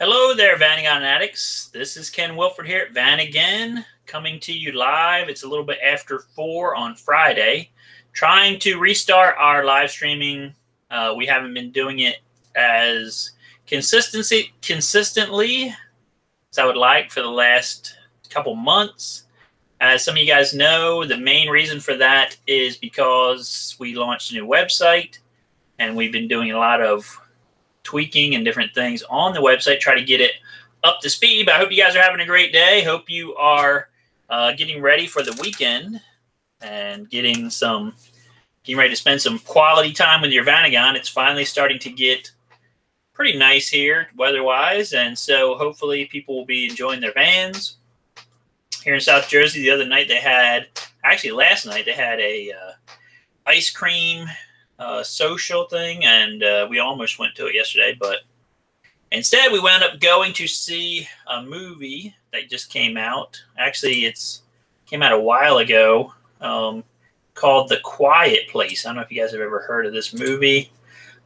Hello there, Vanagon Addicts. This is Ken Wilford here at Vanagon, coming to you live. It's a little bit after 4 on Friday. Trying to restart our live streaming. We haven't been doing it as consistently as I would like for the last couple months. As some of you guys know, the main reason for that is because we launched a new website, and we've been doing a lot of tweaking and different things on the website, try to get it up to speed. But I hope you guys are having a great day. Hope you are getting ready for the weekend and getting ready to spend some quality time with your Vanagon. It's finally starting to get pretty nice here weather-wise, and so hopefully people will be enjoying their vans. Here in South Jersey, the other night they had, actually last night, they had a ice cream social thing, and we almost went to it yesterday, but instead we wound up going to see a movie that just came out. Actually, it's came out a while ago, called The Quiet Place. I don't know if you guys have ever heard of this movie.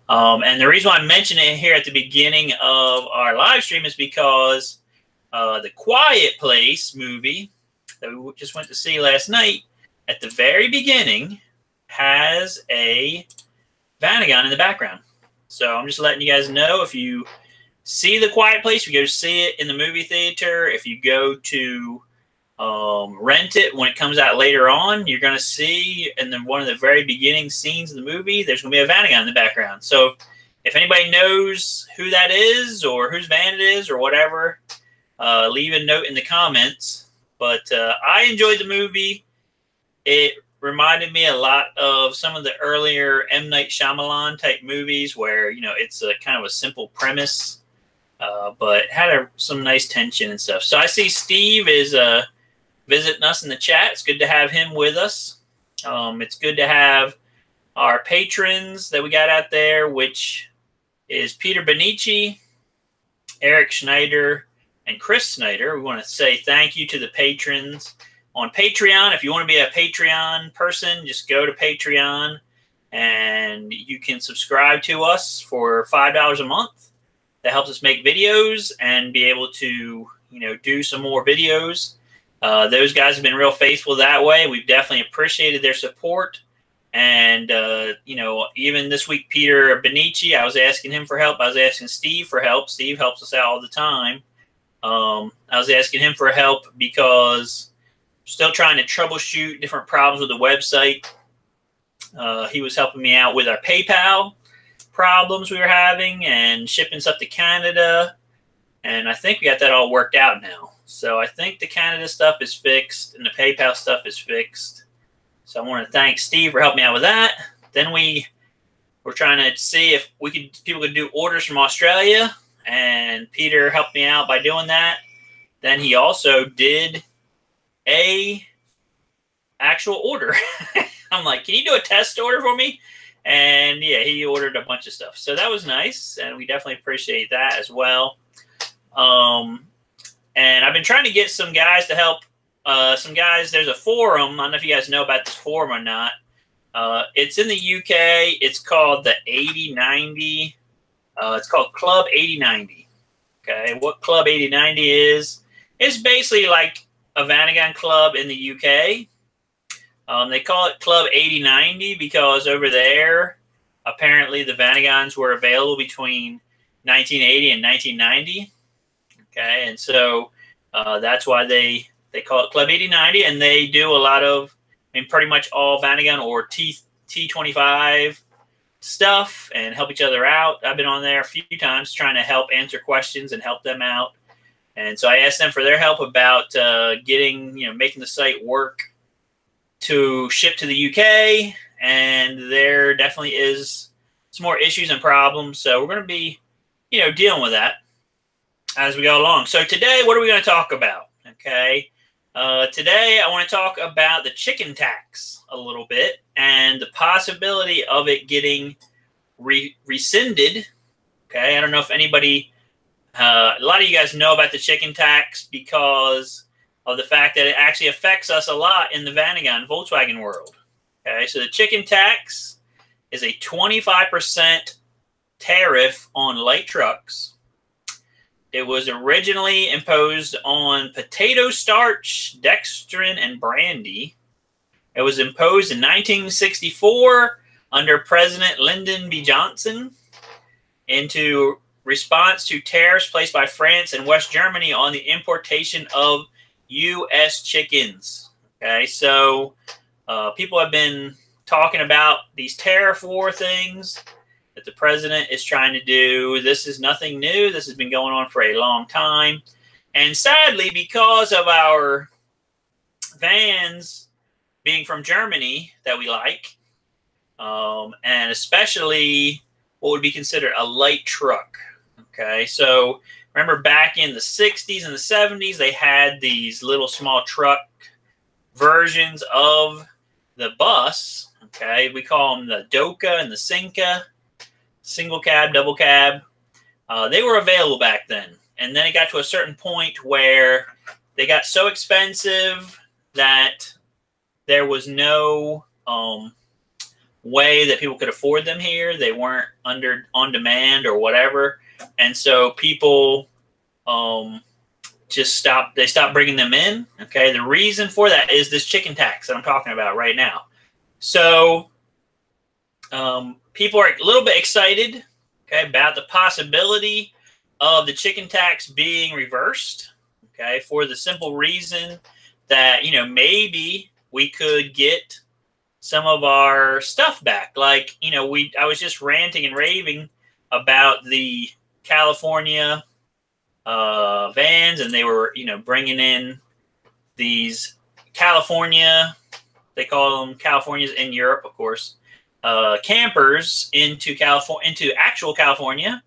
And the reason why I'm mentioning it here at the beginning of our live stream is because The Quiet Place movie that we just went to see last night, at the very beginning, has a Vanagon in the background. So I'm just letting you guys know, if you see The Quiet Place, if you go see it in the movie theater, if you go to rent it when it comes out later on, you're going to see in one of the very beginning scenes of the movie, there's going to be a Vanagon in the background. So if anybody knows who that is or whose van it is or whatever, leave a note in the comments. But I enjoyed the movie. It reminded me a lot of some of the earlier M. Night Shyamalan type movies where, you know, it's a kind of a simple premise, but had some nice tension and stuff. So I see Steve is visiting us in the chat. It's good to have him with us. It's good to have our patrons that we got out there, which is Peter Benici, Eric Schneider, and Chris Snyder. We want to say thank you to the patrons on Patreon. If you want to be a Patreon person, just go to Patreon and you can subscribe to us for $5 a month. That helps us make videos and be able to, you know, do some more videos. Those guys have been real faithful that way. We've definitely appreciated their support. And, you know, even this week, Peter Benici, I was asking him for help. I was asking Steve for help. Steve helps us out all the time. I was asking him for help because still trying to troubleshoot different problems with the website. He was helping me out with our PayPal problems we were having and shipping stuff to Canada. And I think we got that all worked out now. So I think the Canada stuff is fixed and the PayPal stuff is fixed. So I want to thank Steve for helping me out with that. Then we were trying to see if people could do orders from Australia, and Peter helped me out by doing that. Then he also did a actual order. I'm like, can you do a test order for me? And yeah, he ordered a bunch of stuff. So that was nice, and we definitely appreciate that as well. And I've been trying to get some guys to help. Some guys, there's a forum. I don't know if you guys know about this forum or not. It's in the UK. It's called the 8090. It's called Club 8090. Okay, what Club 8090 is, it's basically like a Vanagon club in the UK. They call it Club 8090 because over there, apparently the Vanagons were available between 1980 and 1990. Okay, and so that's why they call it Club 8090, and they do a lot of, I mean, pretty much all Vanagon or T25 stuff and help each other out. I've been on there a few times trying to help answer questions and help them out. And so I asked them for their help about getting, you know, making the site work to ship to the UK. And there definitely is some more issues and problems. So we're going to be, you know, dealing with that as we go along. So today, what are we going to talk about? Okay. Today, I want to talk about the chicken tax a little bit and the possibility of it getting rescinded. Okay. I don't know if anybody... a lot of you guys know about the chicken tax because of the fact that it actually affects us a lot in the Vanagon Volkswagen world. Okay, so the chicken tax is a 25% tariff on light trucks It was originally imposed on potato starch, dextrin, and brandy. It was imposed in 1964 under President Lyndon B. Johnson into response to tariffs placed by France and West Germany on the importation of U.S. chickens. Okay, so people have been talking about these tariff war things that the president is trying to do. This is nothing new. This has been going on for a long time. And sadly, because of our vans being from Germany that we like, and especially what would be considered a light truck. Okay, so remember back in the 60s and the 70s, they had these little small truck versions of the bus. Okay, we call them the Doka and the Cinca, single cab, double cab. They were available back then. And then it got to a certain point where they got so expensive that there was no way that people could afford them here. They weren't on demand or whatever. And so people just stopped. They stopped bringing them in. Okay, the reason for that is this chicken tax that I'm talking about right now. So people are a little bit excited, okay, about the possibility of the chicken tax being reversed, okay, for the simple reason that, you know, maybe we could get some of our stuff back. Like, you know, I was just ranting and raving about the California vans, and they were, you know, bringing in these California, they call them Californias in Europe, of course, campers into actual California,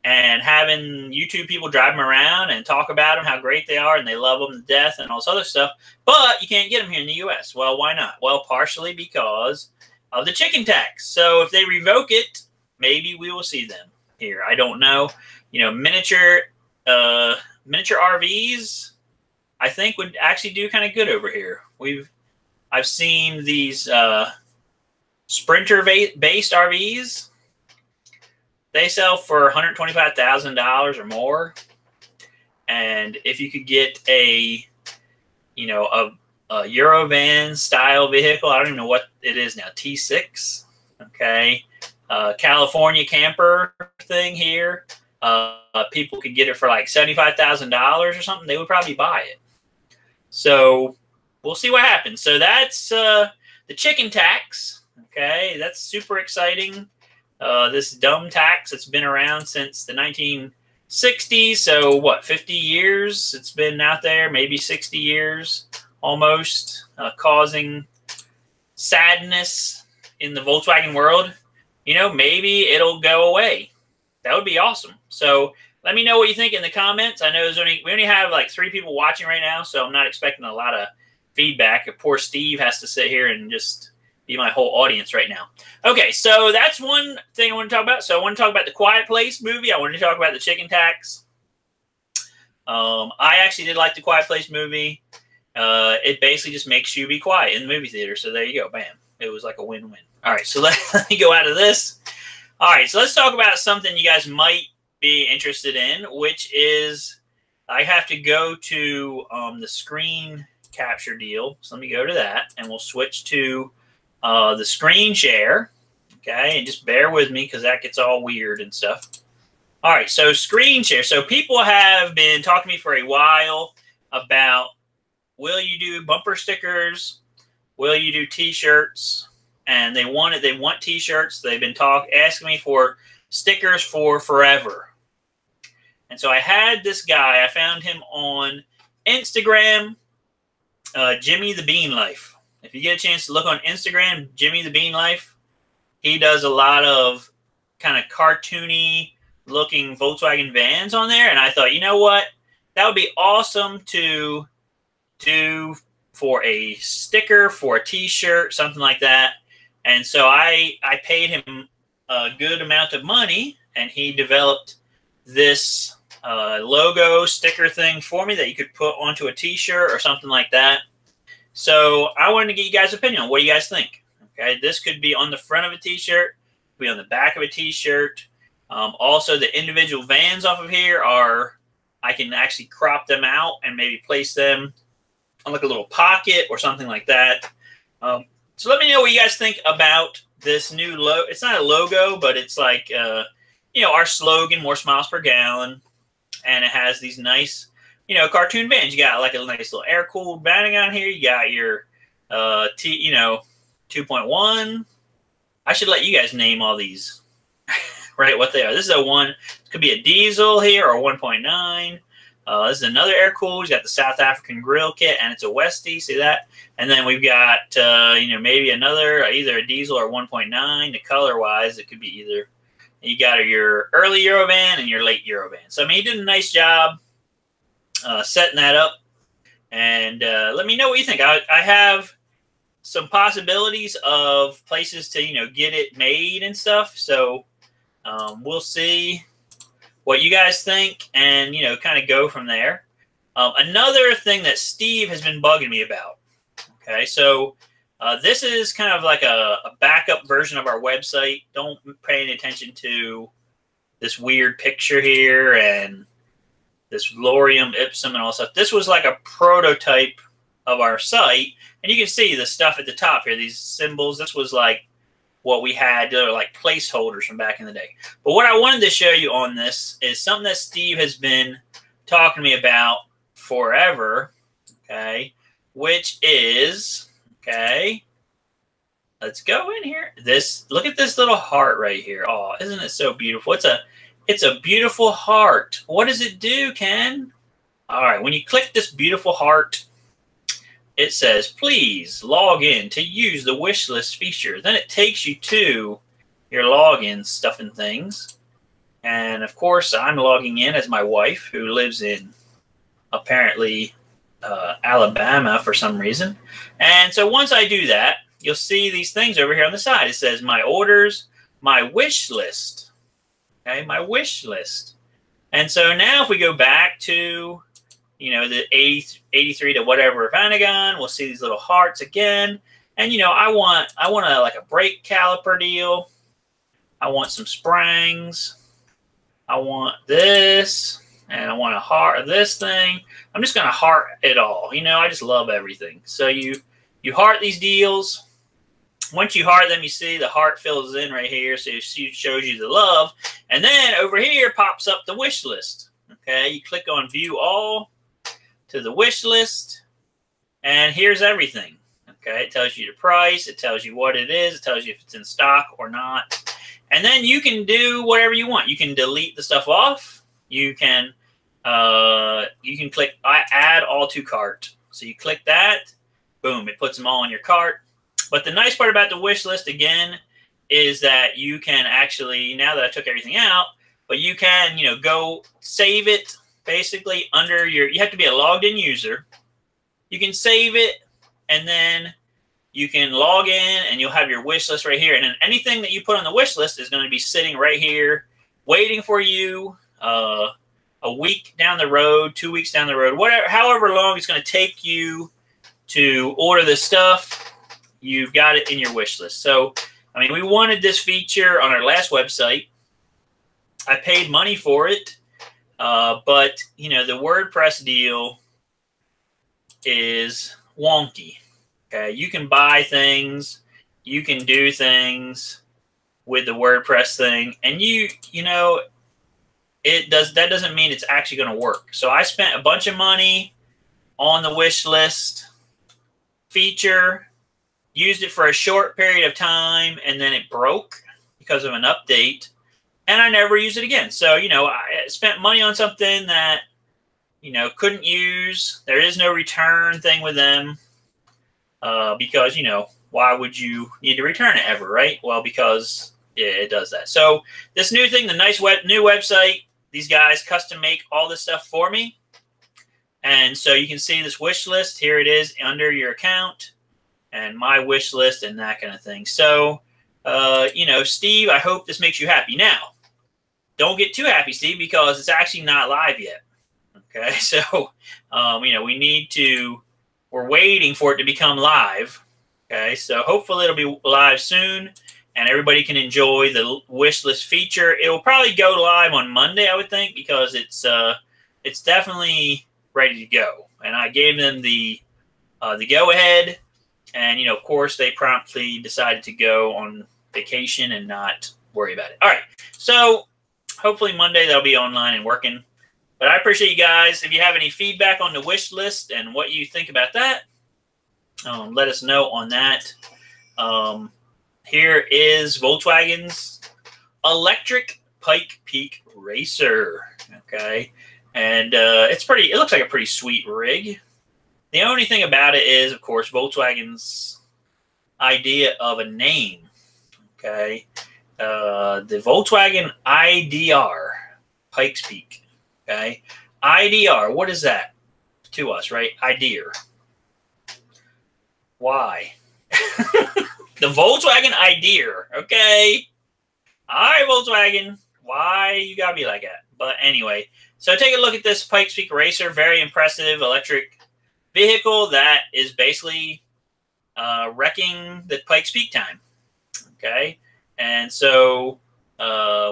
and having YouTube people drive them around and talk about them, how great they are, and they love them to death and all this other stuff. But you can't get them here in the U.S. Well, why not? Well, partially because of the chicken tax. So if they revoke it, maybe we will see them here. I don't know. You know, miniature RVs, I think, would actually do kind of good over here. I've seen these Sprinter-based RVs. They sell for $125,000 or more. And if you could get a Eurovan style vehicle, I don't even know what it is now, T6, okay, California camper thing here, people could get it for like $75,000 or something. They would probably buy it. So we'll see what happens. So that's the chicken tax. Okay, that's super exciting. This dumb tax that's been around since the 1960s. So what, 50 years it's been out there, maybe 60 years almost, causing sadness in the Volkswagen world. You know, maybe it'll go away. That would be awesome. So let me know what you think in the comments. I know we only have like 3 people watching right now, so I'm not expecting a lot of feedback. Poor Steve has to sit here and just be my whole audience right now. Okay, so that's one thing I want to talk about. So I want to talk about the Quiet Place movie. I wanted to talk about the chicken tax. I actually did like the Quiet Place movie. It basically just makes you be quiet in the movie theater. So there you go. Bam. It was like a win-win. All right, so let me go out of this. All right, so let's talk about something you guys might be interested in, which is I have to go to the screen capture deal. So let me go to that, and we'll switch to the screen share. Okay, and just bear with me because that gets all weird and stuff. All right, so screen share. So people have been talking to me for a while about, will you do bumper stickers? Will you do T-shirts? And they want T-shirts. They've been asking me for stickers for forever. And so I had this guy. I found him on Instagram, Jimmy the Bean Life. If you get a chance to look on Instagram, Jimmy the Bean Life, he does a lot of kind of cartoony looking Volkswagen vans on there. And I thought, you know what? That would be awesome to do for a sticker, for a T-shirt, something like that. And so I paid him a good amount of money, and he developed this logo sticker thing for me that you could put onto a T-shirt or something like that. So I wanted to get you guys' opinion on what do you guys think. Okay, this could be on the front of a T-shirt, be on the back of a T-shirt. Also, the individual vans off of here are I can actually crop them out and maybe place them on like a little pocket or something like that. So let me know what you guys think about this new logo. It's not a logo, but it's like, our slogan, more smiles per gallon. And it has these nice, cartoon bands. You got like a nice little air-cooled Vanagon here. You got your, 2.1. I should let you guys name all these, right, what they are. This is a one. It could be a diesel here or 1.9. This is another air-cooled. You got the South African grill kit, and it's a Westie. See that? And then we've got, maybe another, either a diesel or 1.9. The color-wise, it could be either. You got your early Eurovan and your late Eurovan. So, I mean, you did a nice job setting that up. And let me know what you think. I have some possibilities of places to, get it made and stuff. So, we'll see what you guys think and, kind of go from there. Another thing that Steve has been bugging me about. Okay, so this is kind of like a backup version of our website. Don't pay any attention to this weird picture here and this lorem ipsum and all stuff. This was like a prototype of our site. And you can see the stuff at the top here, these symbols. This was like what we had, like placeholders from back in the day. But what I wanted to show you on this is something that Steve has been talking to me about forever, okay, which is, okay, let's go in here. Look at this little heart right here. Oh, isn't it so beautiful? It's a beautiful heart. What does it do, Ken? All right, when you click this beautiful heart, it says, please log in to use the wish list feature. Then it takes you to your login stuff and things. And, of course, I'm logging in as my wife, who lives in, apparently, Alabama for some reason. And so once I do that, you'll see these things over here on the side. It says my orders, my wish list. Okay, my wish list. And so now if we go back to, the 83 to whatever Vanagon, we'll see these little hearts again. And, I want like a brake caliper deal. I want some springs. I want this. And I want a heart of this thing. I'm just going to heart it all. I just love everything. So you heart these deals. Once you heart them, you see the heart fills in right here. So it shows you the love. And then over here pops up the wish list. Okay, you click on view all to the wish list. And here's everything. Okay, it tells you the price. It tells you what it is. It tells you if it's in stock or not. And then you can do whatever you want. You can delete the stuff off. You can click add all to cart. So you click that, boom, it puts them all in your cart. But the nice part about the wish list, again, is that you can actually, now that I took everything out, but you can, go save it basically under you have to be a logged in user. You can save it, and then you can log in, and you'll have your wish list right here. And then anything that you put on the wish list is going to be sitting right here waiting for you a week down the road, 2 weeks down the road, however long it's going to take you to order this stuff. You've got it in your wish list. So, I mean, we wanted this feature on our last website. I paid money for it, but, the WordPress deal is wonky. Okay, you can buy things, you can do things with the WordPress thing, and that doesn't mean it's actually going to work. So I spent a bunch of money on the wish list feature, used it for a short period of time, and then it broke because of an update, and I never used it again. So, I spent money on something that, couldn't use. There is no return thing with them because, why would you need to return it ever, right? Well, because it does that. So this new thing, the nice new website, these guys custom make all this stuff for me. And so you can see this wish list. Here it is under your account and my wish list and that kind of thing. So, Steve, I hope this makes you happy. Now, don't get too happy, Steve, because it's actually not live yet. Okay, so, we're waiting for it to become live. Okay, so hopefully it'll be live soon and everybody can enjoy the wish list feature. It will probably go live on Monday, I would think, because it's it's definitely ready to go. And I gave them the go-ahead. And, you know, of course, they promptly decided to go on vacation and not worry about it. All right. So hopefully Monday they'll be online and working. But I appreciate you guys. If you have any feedback on the wish list and what you think about that, let us know on that. Here is Volkswagen's electric Pike Peak Racer. Okay. And it looks like a pretty sweet rig. The only thing about it is, of course, Volkswagen's idea of a name. Okay. The Volkswagen IDR, Pikes Peak. Okay. IDR, what is that to us, right? IDR. Why? The Volkswagen IDR. Okay. All right, Volkswagen. Why you gotta be like that? But anyway, so take a look at this Pikes Peak Racer. Very impressive electric vehicle that is basically wrecking the Pikes Peak time. Okay. And so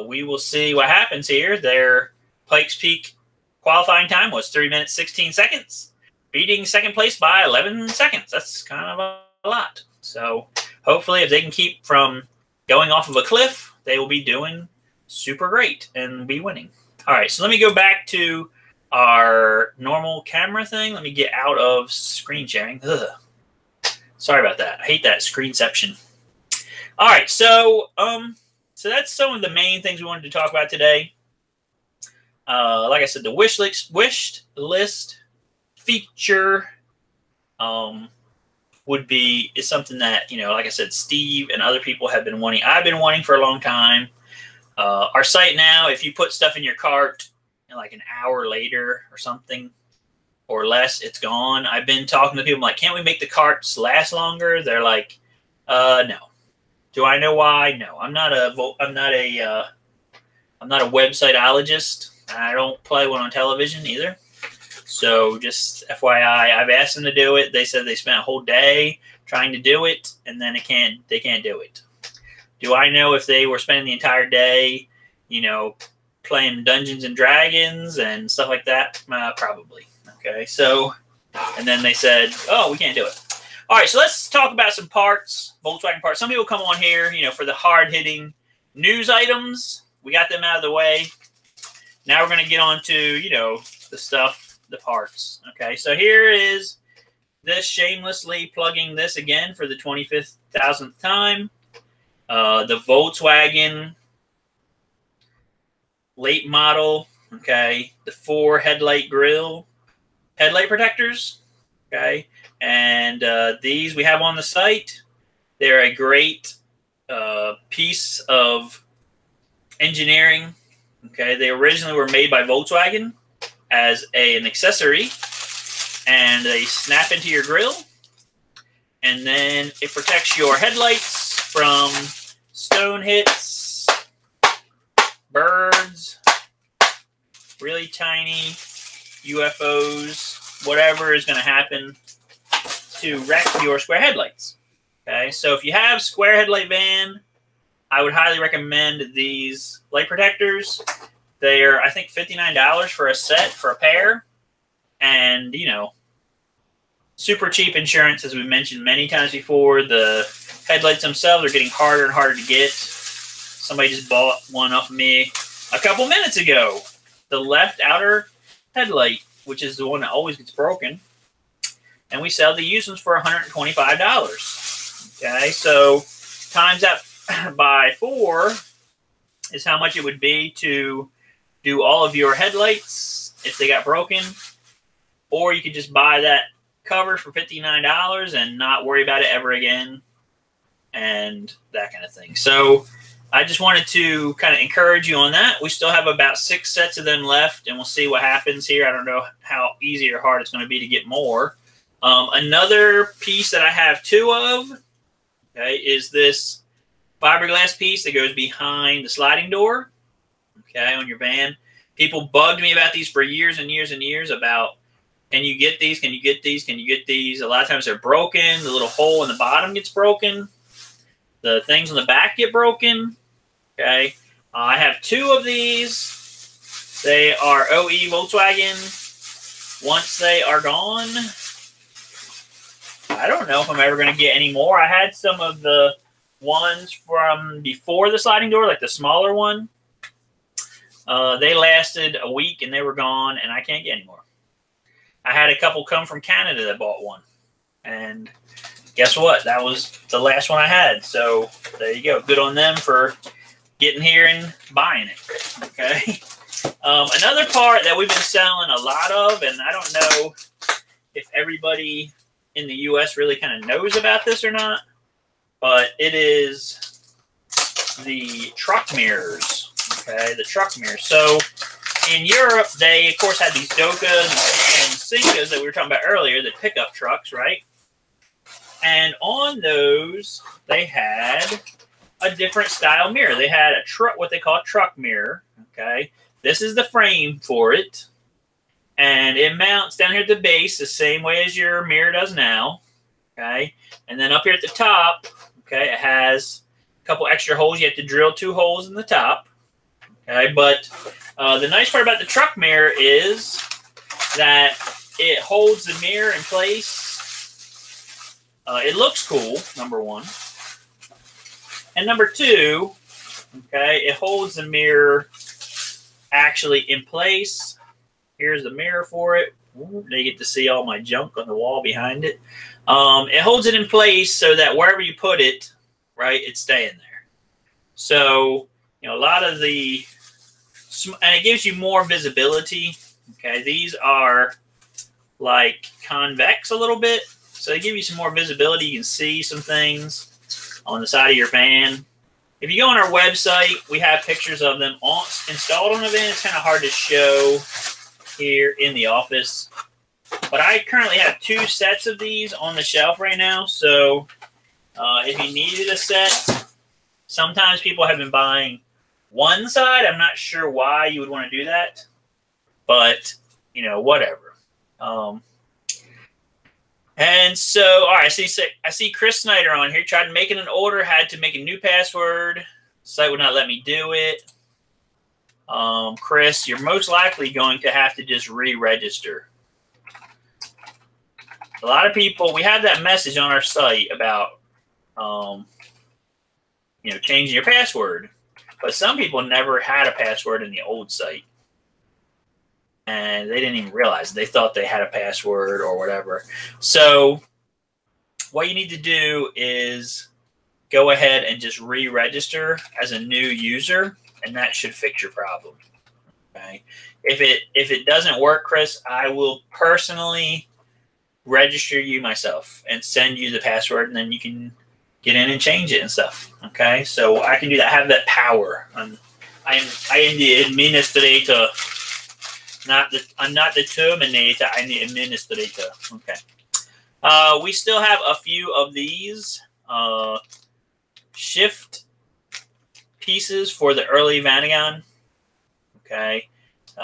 we will see what happens here. Their Pikes Peak qualifying time was 3 minutes, 16 seconds, beating second place by 11 seconds. That's kind of a lot. So hopefully if they can keep from going off of a cliff, they will be doing super great and be winning. All right, so let me go back to our normal camera thing. Let me get out of screen sharing. Ugh. Sorry about that. I hate that screenception. All right, so that's some of the main things we wanted to talk about today. Like I said, the wish list feature is something that, you know, like I said, Steve and other people have been wanting. I've been wanting for a long time. Our site now, if you put stuff in your cart and like an hour later or something or less, it's gone. I've been talking to people I'm like, can't we make the carts last longer? They're like, no. Do I know why? No. I'm not a websiteologist. I don't play one on television either. So just FYI, I've asked them to do it. They said they spent a whole day trying to do it, and then they can't do it. Do I know if they were spending the entire day, you know, playing Dungeons and Dragons and stuff like that? Probably. Okay. So, and then they said, oh, we can't do it. All right. So let's talk about some parts, Volkswagen parts. Some people come on here, you know, for the hard-hitting news items. We got them out of the way. Now we're going to get on to, you know, the stuff, the parts. Okay. So here is this, shamelessly plugging this again for the 25,000th time. The Volkswagen late model, okay, the 4 headlight protectors, okay, and these we have on the site. They're a great piece of engineering, okay. They originally were made by Volkswagen as an accessory, and they snap into your grill, and then it protects your headlights from stone hits, birds, really tiny UFOs, whatever is going to happen to wreck your square headlights. Okay, so if you have square headlight van, I would highly recommend these light protectors. They are, I think, $59 for a set, for a pair. And, you know, super cheap insurance, as we mentioned many times before. The headlights themselves are getting harder and harder to get. Somebody just bought one off of me a couple minutes ago. The left outer headlight, which is the one that always gets broken. And we sell the used ones for $125. Okay, so times that by 4 is how much it would be to do all of your headlights if they got broken. Or you could just buy that cover for $59 and not worry about it ever again, and that kind of thing. So I just wanted to kind of encourage you on that. We still have about 6 sets of them left, and we'll see what happens here. I don't know how easy or hard it's going to be to get more. Another piece that I have 2 of, okay, is this fiberglass piece that goes behind the sliding door, okay, on your van. People bugged me about these for years and years and years about, can you get these? Can you get these? Can you get these? A lot of times they're broken. The little hole in the bottom gets broken. The things on the back get broken. Okay. I have 2 of these. They are OE Volkswagen. Once they are gone, I don't know if I'm ever going to get any more. I had some of the ones from before the sliding door, like the smaller one. They lasted a week and they were gone, and I can't get any more. I had a couple come from Canada that bought one. And guess what? That was the last one I had. So there you go. Good on them for getting here and buying it. Okay. Another part that we've been selling a lot of, and I don't know if everybody in the U.S. really kind of knows about this or not, but it is the truck mirrors. Okay, the truck mirrors. So in Europe, they, of course, had these Dokas and Sinkas that we were talking about earlier, the pickup trucks, right? And on those, they had a different style mirror. They had a truck, what they call a truck mirror, okay? This is the frame for it, and it mounts down here at the base the same way as your mirror does now, okay? And then up here at the top, okay, it has a couple extra holes. You have to drill 2 holes in the top, okay? But the nice part about the truck mirror is that it holds the mirror in place. It looks cool, number one. And number two, okay, it holds the mirror actually in place. Here's the mirror for it. Ooh, they get to see all my junk on the wall behind it. It holds it in place so that wherever you put it, right, it's staying there. So, you know, a lot of the, and it gives you more visibility. Okay, these are like convex a little bit, so they give you some more visibility. You can see some things on the side of your van. If you go on our website, we have pictures of them installed on the van. It's kind of hard to show here in the office. But I currently have 2 sets of these on the shelf right now. So if you needed a set, sometimes people have been buying one side. I'm not sure why you would want to do that. But, you know, whatever. And so, all right, I see Chris Snyder on here. Tried making an order, had to make a new password. Site would not let me do it. Chris, you're most likely going to have to just re-register. A lot of people, we have that message on our site about, you know, changing your password. But some people never had a password in the old site. And they didn't even realize it. They thought they had a password or whatever. So what you need to do is go ahead and just re-register as a new user, and that should fix your problem. Okay. If it doesn't work, Chris, I will personally register you myself and send you the password, and then you can get in and change it and stuff. Okay. So I can do that. I have that power. I am the administrator. I'm not the terminator. I'm the administrator. Okay. We still have a few of these shift pieces for the early Vanagon. Okay.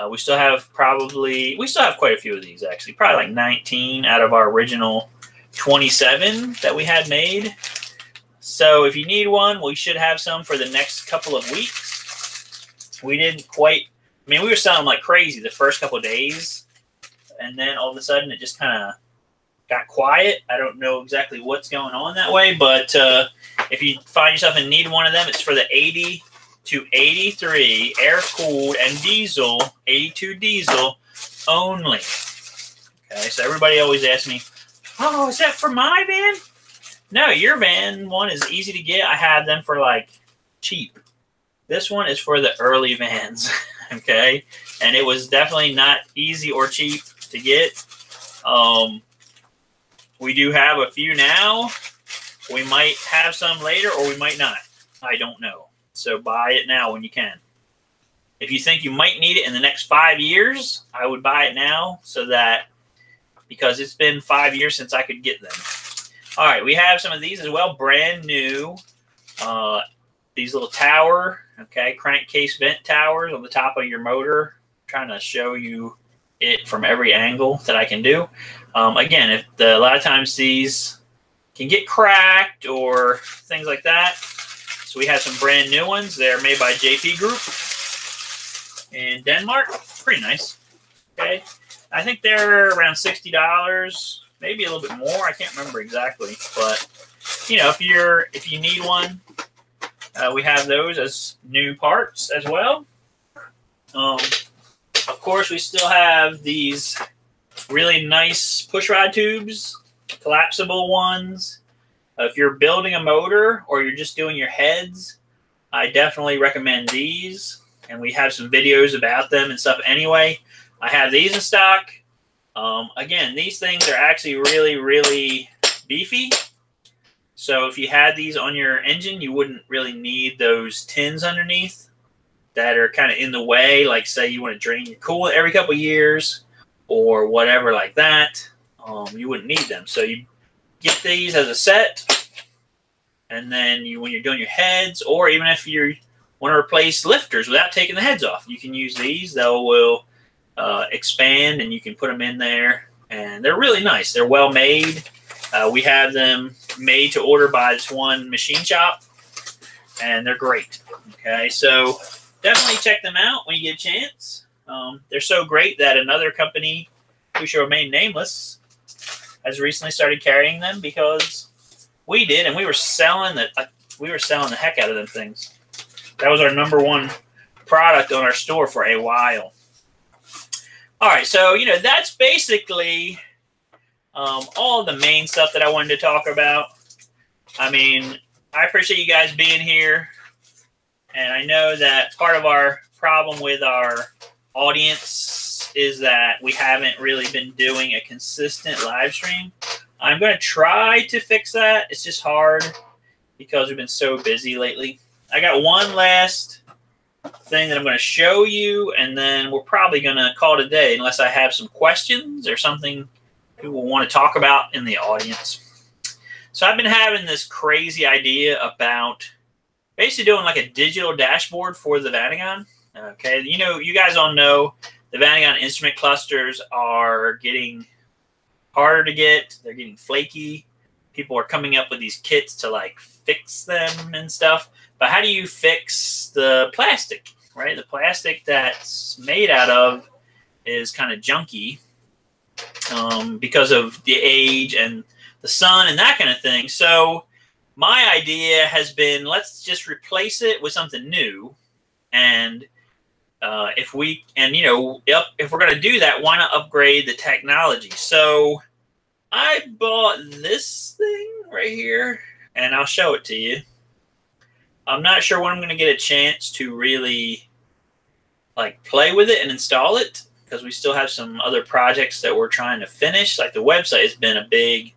We still have quite a few of these actually. Probably like 19 out of our original 27 that we had made. So if you need one, we should have some for the next couple of weeks. We didn't quite. I mean, we were selling like crazy the first couple of days, and then all of a sudden it just kind of got quiet. I don't know exactly what's going on that way, but if you find yourself in need of one of them, it's for the 80 to 83 air-cooled and diesel, 82 diesel only. Okay, so everybody always asks me, oh, is that for my van? No, your van one is easy to get. I have them for like cheap. This one is for the early vans. Okay, and it was definitely not easy or cheap to get. We do have a few now. We might have some later, or we might not. I don't know. So buy it now when you can. If you think you might need it in the next 5 years, I would buy it now, so that, because it's been 5 years since I could get them. All right, we have some of these as well, brand new. These little tower, okay, crankcase vent towers on the top of your motor. I'm trying to show you it from every angle that I can do. Again, a lot of times these can get cracked or things like that. So we have some brand new ones. They're made by JP Group. in Denmark. Pretty nice. Okay, I think they're around $60, maybe a little bit more. I can't remember exactly, but you know, if you need one, we have those as new parts as well. Of course, we still have these really nice push rod tubes, collapsible ones. If you're building a motor or you're just doing your heads, I definitely recommend these. And we have some videos about them and stuff anyway. I have these in stock. Again, these things are actually really, really beefy. So if you had these on your engine, you wouldn't really need those tins underneath that are kind of in the way. Like say you want to drain your coolant every couple of years or whatever like that. You wouldn't need them. So you get these as a set. And then when you're doing your heads, or even if you want to replace lifters without taking the heads off, you can use these. They will expand and you can put them in there. And they're really nice. They're well made. We have them made to order by this one machine shop, and they're great. Okay, so definitely check them out when you get a chance. They're so great that another company, who shall remain nameless, has recently started carrying them because we did, and we were selling the heck out of them things. That was our #1 product on our store for a while. All right, so you know that's basically all the main stuff that I wanted to talk about. I mean, I appreciate you guys being here. And I know that part of our problem with our audience is that we haven't really been doing a consistent live stream. I'm going to try to fix that. It's just hard because we've been so busy lately. I got one last thing that I'm going to show you, and then we're probably going to call it a day unless I have some questions or something people want to talk about in the audience. So I've been having this crazy idea about basically doing like a digital dashboard for the Vanagon. Okay, you know, you guys all know the Vanagon instrument clusters are getting harder to get. They're getting flaky. People are coming up with these kits to like fix them and stuff. But how do you fix the plastic, right? The plastic that's made out of is kind of junky. Because of the age and the sun and that kind of thing. So my idea has been, let's just replace it with something new. And if we're going to do that, why not upgrade the technology? So I bought this thing right here, and I'll show it to you. I'm not sure when I'm going to get a chance to really like play with it and install it, because we still have some other projects that we're trying to finish. Like the website has been a big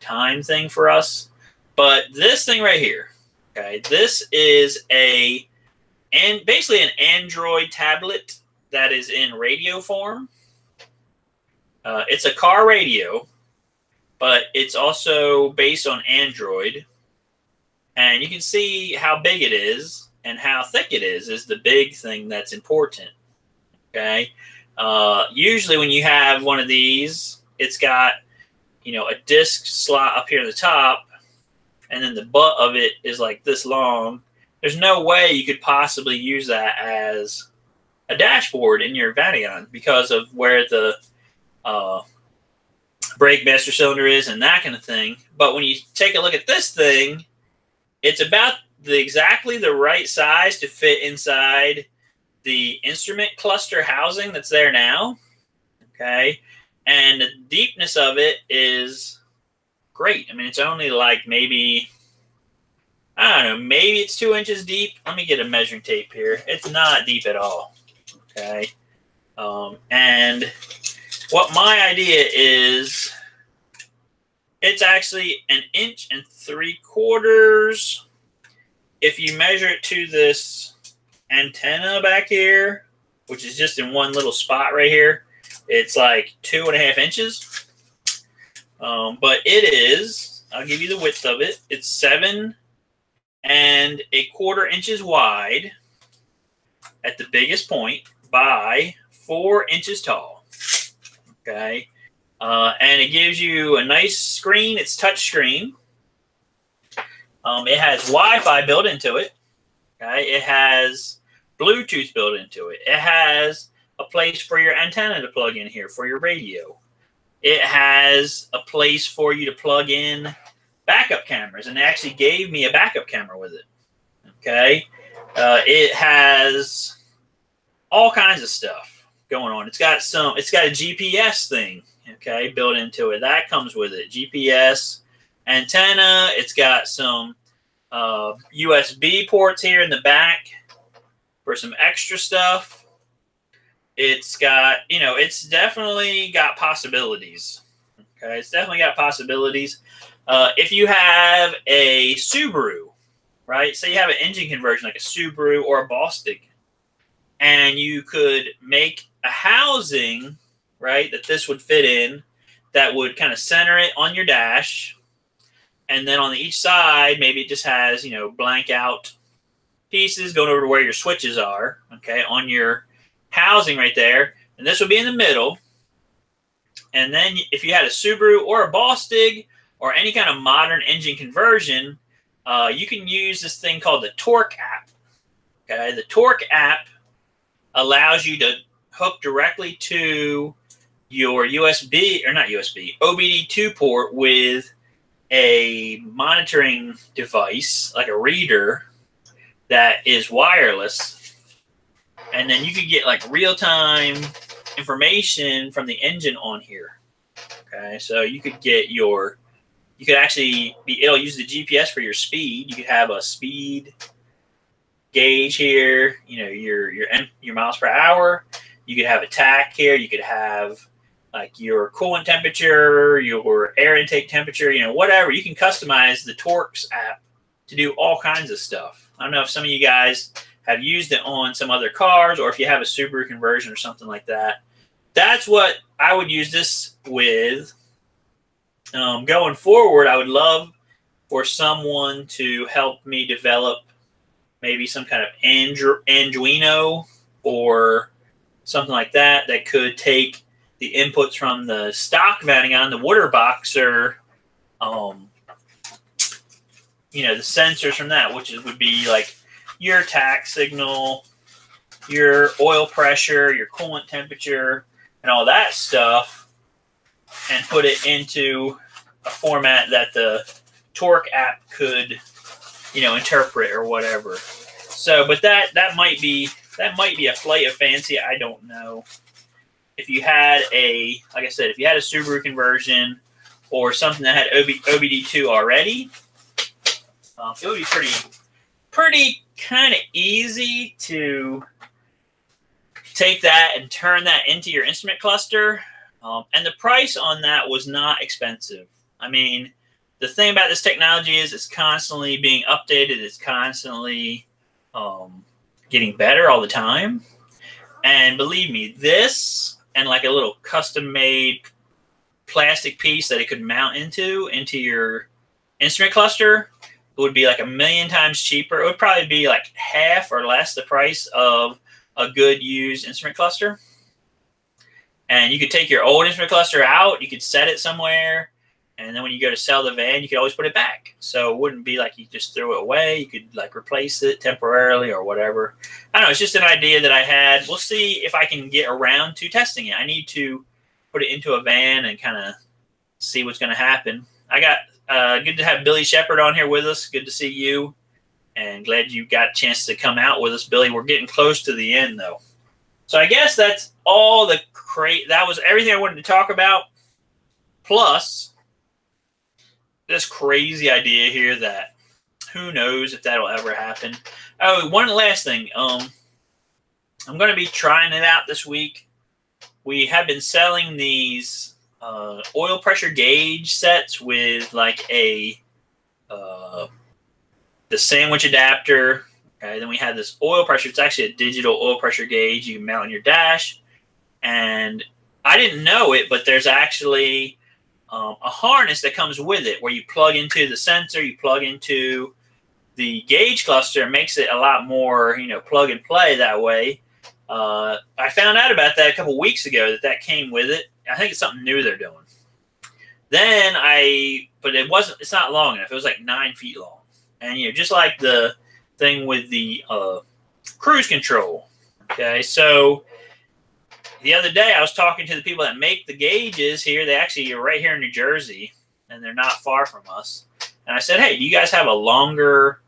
time thing for us. But this thing right here, okay, this is basically an Android tablet that is in radio form. It's a car radio, but it's also based on Android. And you can see how big it is and how thick it is the big thing that's important. Okay. Usually when you have one of these, it's got, you know, a disc slot up here at the top, and then the butt of it is like this long. There's no way you could possibly use that as a dashboard in your Vanagon because of where the brake master cylinder is and that kind of thing. But when you take a look at this thing, it's about exactly the right size to fit inside the instrument cluster housing that's there now. Okay. And the deepness of it is great. I mean, it's only like maybe, I don't know, maybe it's 2 inches deep. Let me get a measuring tape here. It's not deep at all. Okay. And what my idea is, it's actually 1 3/4 inches. If you measure it to this antenna back here, which is just in one little spot right here, it's like 2.5 inches. But it is, I'll give you the width of it. It's 7 1/4 inches wide at the biggest point by 4 inches tall. Okay. And it gives you a nice screen. It's touch screen. It has Wi-Fi built into it. Okay. It has Bluetooth built into it. It has a place for your antenna to plug in here for your radio. It has a place for you to plug in backup cameras, and they actually gave me a backup camera with it. Okay, it has all kinds of stuff going on. It's got a GPS thing, okay, built into it. That comes with it. GPS antenna. It's got some USB ports here in the back for some extra stuff. It's got, it's definitely got possibilities. Okay, it's definitely got possibilities. If you have a Subaru, right? Say you have an engine conversion like a Subaru or a Bostik, and you could make a housing, right, that this would fit in, that would kind of center it on your dash, and then on each side, maybe it just has, blank out pieces going over to where your switches are, okay, on your housing right there. And this would be in the middle. And then if you had a Subaru or a Bostik or any kind of modern engine conversion, you can use this thing called the Torque app. Okay, the Torque app allows you to hook directly to your USB, or not USB, OBD2 port with a monitoring device, like a reader, that is wireless. And then you could get like real-time information from the engine on here. Okay, so you could get it'll use the GPS for your speed. You could have a speed gauge here, your miles per hour. You could have a tach here. You could have like your coolant temperature, your air intake temperature, whatever. You can customize the Torques app to do all kinds of stuff. I don't know if some of you guys have used it on some other cars, or if you have a Subaru conversion or something like that. That's what I would use this with. Going forward, I would love for someone to help me develop maybe some kind of Arduino or something like that that could take the inputs from the stock Vanagon, the water boxer, the sensors from that, which would be like your tach signal, your oil pressure, your coolant temperature, and all that stuff, and put it into a format that the Torque app could, interpret or whatever. So, but that might be a flight of fancy. I don't know. If you had like I said, if you had a Subaru conversion or something that had OBD2 already, it would be pretty kind of easy to take that and turn that into your instrument cluster. And the price on that was not expensive. I mean, the thing about this technology is it's constantly being updated. It's constantly getting better all the time. And believe me, this and like a little custom-made plastic piece that it could mount into your instrument cluster, it would be like 1,000,000 times cheaper. It would probably be like half or less the price of a good used instrument cluster. And you could take your old instrument cluster out, you could set it somewhere, and then when you go to sell the van, you could always put it back. So it wouldn't be like you just threw it away. You could like replace it temporarily or whatever. I don't know. It's just an idea that I had. We'll see if I can get around to testing it. I need to put it into a van and kind of see what's going to happen. I got good to have Billy Shepard on here with us. Good to see you, and glad you got a chance to come out with us, Billy. We're getting close to the end, though. So I guess that's all that was everything I wanted to talk about. Plus this crazy idea here that who knows if that'll ever happen. Oh, one last thing. I'm going to be trying it out this week. We have been selling these oil pressure gauge sets with like the sandwich adapter. Okay, then we have this oil pressure. It's actually a digital oil pressure gauge you can mount on your dash. And I didn't know it, but there's actually a harness that comes with it where you plug into the sensor, you plug into the gauge cluster. It makes it a lot more, plug and play that way. I found out about that a couple weeks ago that came with it. I think it's something new they're doing. Then but it's not long enough. It was like 9 feet long. And, just like the thing with the cruise control. Okay, so the other day I was talking to the people that make the gauges here. They actually are right here in New Jersey, and they're not far from us. And I said, hey, do you guys have a longer,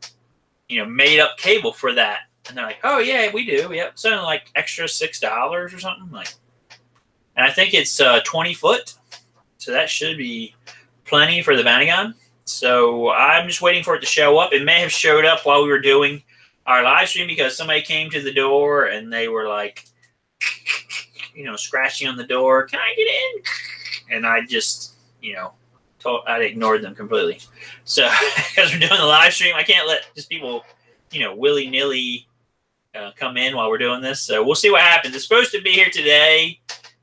made up cable for that? And they're like, oh yeah, we do. Yep, something like extra $6 or something like. And I think it's 20 foot, so that should be plenty for the Vanagon. So I'm just waiting for it to show up. It may have showed up while we were doing our live stream because somebody came to the door and they were like, scratching on the door. Can I get in? And I just, I ignored them completely. So because we're doing the live stream, I can't let just people, willy-nilly come in while we're doing this. So we'll see what happens. It's supposed to be here today.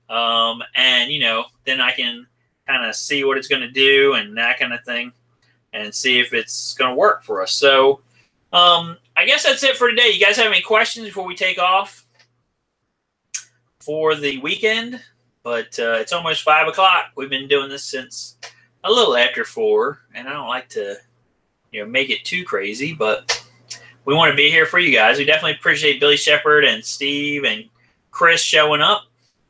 And, then I can kind of see what it's going to do and that kind of thing and see if it's going to work for us. So I guess that's it for today. You guys have any questions before we take off for the weekend? But it's almost 5 o'clock. We've been doing this since a little after 4, and I don't like to, make it too crazy, but we want to be here for you guys. We definitely appreciate Billy Shepard and Steve and Chris showing up,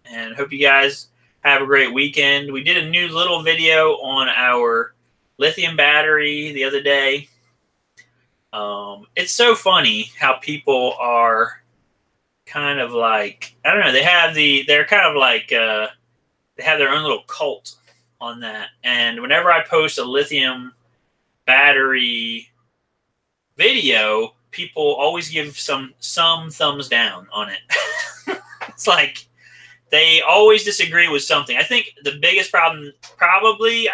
and hope you guys have a great weekend. We did a new little video on our lithium battery the other day. It's so funny how people are kind of like, I don't know, they're kind of like, they have their own little cult on that. And whenever I post a lithium battery video, people always give some thumbs down on it. It's like they always disagree with something. I think the biggest problem probably,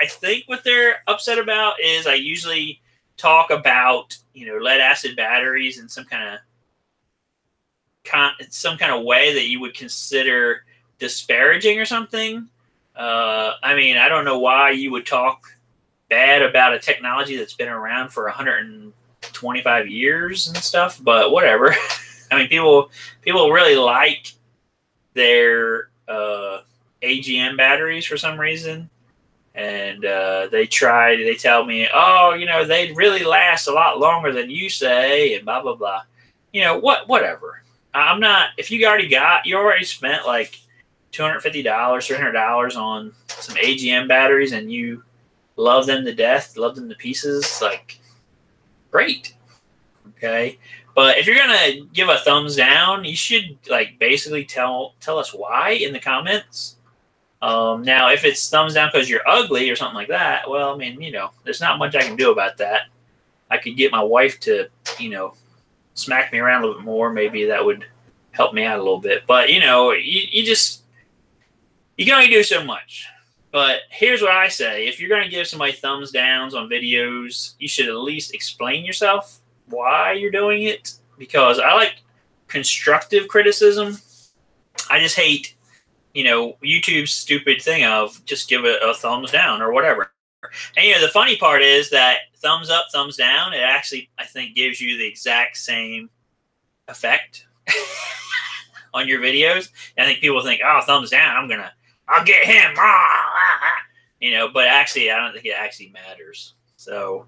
what they're upset about is I usually talk about, lead acid batteries in some kind of way that you would consider disparaging or something. I don't know why you would talk bad about a technology that's been around for 125 years and stuff, but whatever. People really like their AGM batteries for some reason. And they tell me, oh, they really last a lot longer than you say, and blah, blah, blah. Whatever. I'm not, if you already spent like $250, $300 on some AGM batteries and you love them to death, love them to pieces, like, great. Okay. But if you're going to give a thumbs down, you should like basically tell us why in the comments. Now, if it's thumbs down because you're ugly or something like that, well, there's not much I can do about that. I could get my wife to, smack me around a little bit more. Maybe that would help me out a little bit. But, you can only do so much. But here's what I say. If you're going to give somebody thumbs downs on videos, you should at least explain yourself why you're doing it. Because I like constructive criticism. I just hate YouTube's stupid thing of just give it a thumbs down or whatever. And, the funny part is that thumbs up, thumbs down, it actually, I think, gives you the exact same effect on your videos. And I think people think, oh, thumbs down, I'll get him. But actually, I don't think it actually matters. So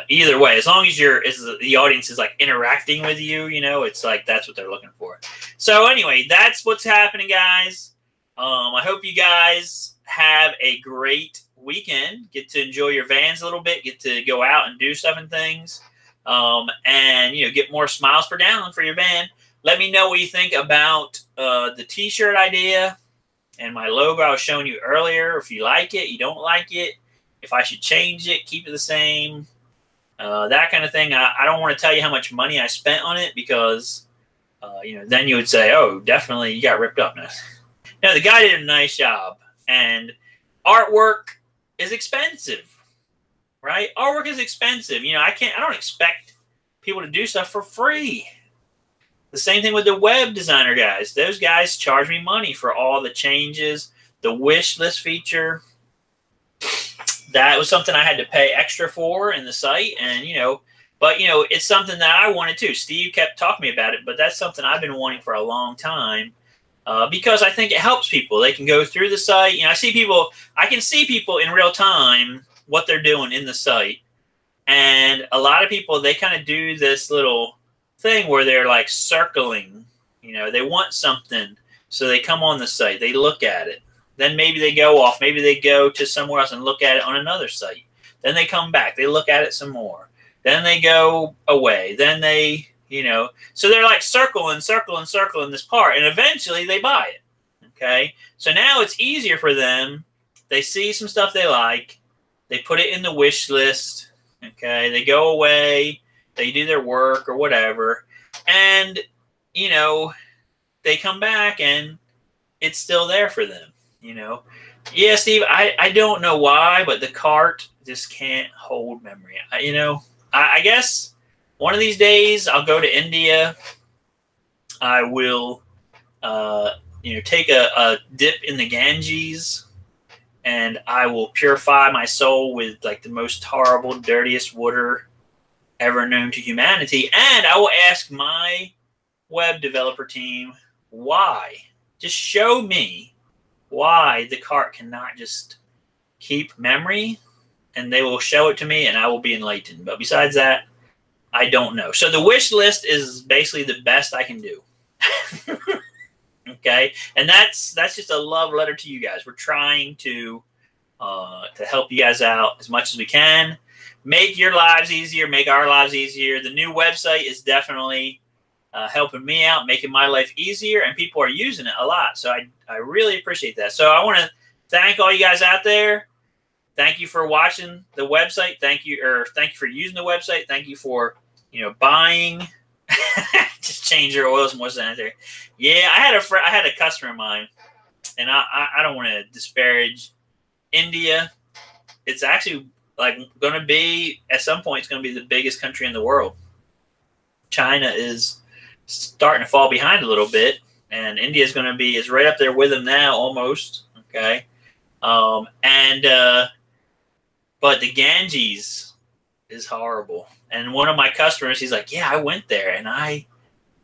either way, as long as the audience is like interacting with you, it's like that's what they're looking for. So anyway, that's what's happening, guys. I hope you guys have a great weekend. Get to enjoy your vans a little bit. Get to go out and do stuff and things. And get more smiles per gallon for your van. Let me know what you think about the T-shirt idea and my logo I was showing you earlier. If you like it, you don't like it. If I should change it, keep it the same. That kind of thing. I don't want to tell you how much money I spent on it because, then you would say, oh, definitely you got ripped up. No, the guy did a nice job. And artwork is expensive, right? Artwork is expensive. I don't expect people to do stuff for free. The same thing with the web designer guys. Those guys charge me money for all the changes, the Wishlist feature. That was something I had to pay extra for in the site. And, but, it's something that I wanted too. Steve kept talking to me about it, but that's something I've been wanting for a long time because I think it helps people. They can go through the site. I can see people in real time, what they're doing in the site. And a lot of people, they kind of do this little thing where they're like circling. You know, they want something, so they come on the site, they look at it. Then maybe they go off. Maybe they go to somewhere else and look at it on another site. Then they come back. They look at it some more. Then they go away. Then they, you know, so they're like circling this part, and eventually they buy it. Okay, so now it's easier for them. They see some stuff they like. They put it in the wish list. Okay, they go away. They do their work or whatever, and you know, they come back and it's still there for them. You know, yeah, Steve, I don't know why, but the cart just can't hold memory. You know, I guess one of these days I'll go to India. I will, you know, take a dip in the Ganges, and I will purify my soul with like the most horrible, dirtiest water ever known to humanity. And I will ask my web developer team why. Just show me why the cart cannot just keep memory, and they will show it to me, and I will be enlightened. But besides that, I don't know. So the wish list is basically the best I can do. Okay, and that's just a love letter to you guys. We're trying to help you guys out as much as we can, make your lives easier, make our lives easier. The new website is definitely helping me out, making my life easier, and people are using it a lot. So I really appreciate that. So I want to thank all you guys out there. Thank you for watching the website. Thank you for using the website. Thank you for, you know, buying. Just change your oils and what's that there. Yeah, I had a customer of mine, and I don't want to disparage India. It's actually like going to be, at some point, it's going to be the biggest country in the world. China is starting to fall behind a little bit, and India is right up there with them now, almost. Okay, but the Ganges is horrible. And one of my customers, he's like, "Yeah, I went there, and I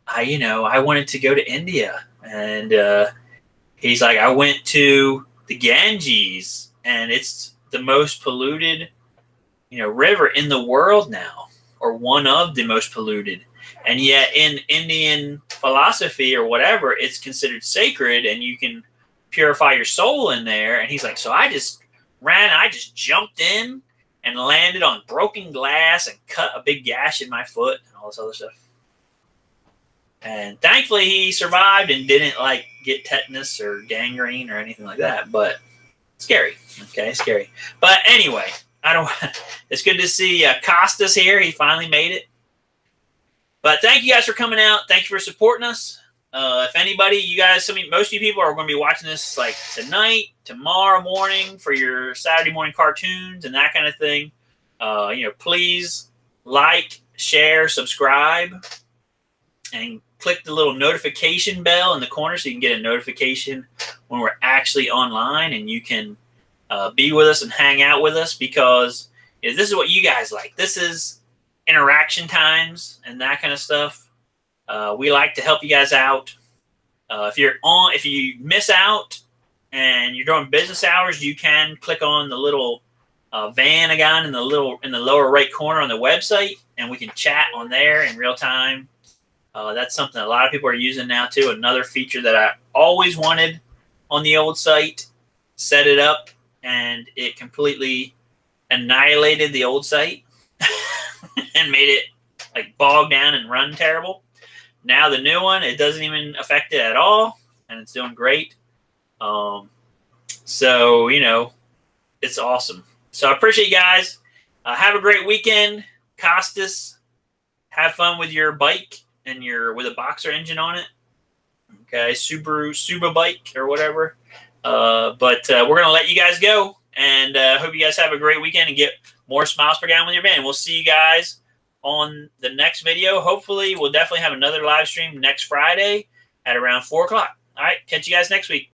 wanted to go to India, and he's like, I went to the Ganges, and it's the most polluted, you know, river in the world now, or one of the most polluted. And yet in Indian philosophy or whatever, it's considered sacred, and you can purify your soul in there." And he's like, so I just jumped in and landed on broken glass and cut a big gash in my foot and all this other stuff. And thankfully he survived and didn't like get tetanus or gangrene or anything like that. But scary. Okay, scary. But anyway, it's good to see Costas here. He finally made it. But thank you guys for coming out. Thank you for supporting us. If anybody, you guys, most of you people are going to be watching this like tonight, tomorrow morning for your Saturday morning cartoons and that kind of thing. You know, please like, share, subscribe, and click the little notification bell in the corner so you can get a notification when we're actually online, and you can be with us and hang out with us, because this is what you guys like. This is interaction times and that kind of stuff. We like to help you guys out. If you miss out and you're doing business hours, you can click on the little Vanagon in the lower right corner on the website, and we can chat on there in real time. That's something a lot of people are using now too. Another feature that I always wanted on the old site. Set it up, and it completely annihilated the old site and made it like bog down and run terrible. Now the new one, it doesn't even affect it at all, and it's doing great. So, you know, it's awesome. So I appreciate you guys. Have a great weekend. Costas, have fun with your bike and with a Boxer engine on it. Okay, Suba bike or whatever. But we're going to let you guys go, and hope you guys have a great weekend and get more smiles per gallon with your band. We'll see you guys on the next video. Hopefully, we'll definitely have another live stream next Friday at around 4 o'clock. All right, catch you guys next week.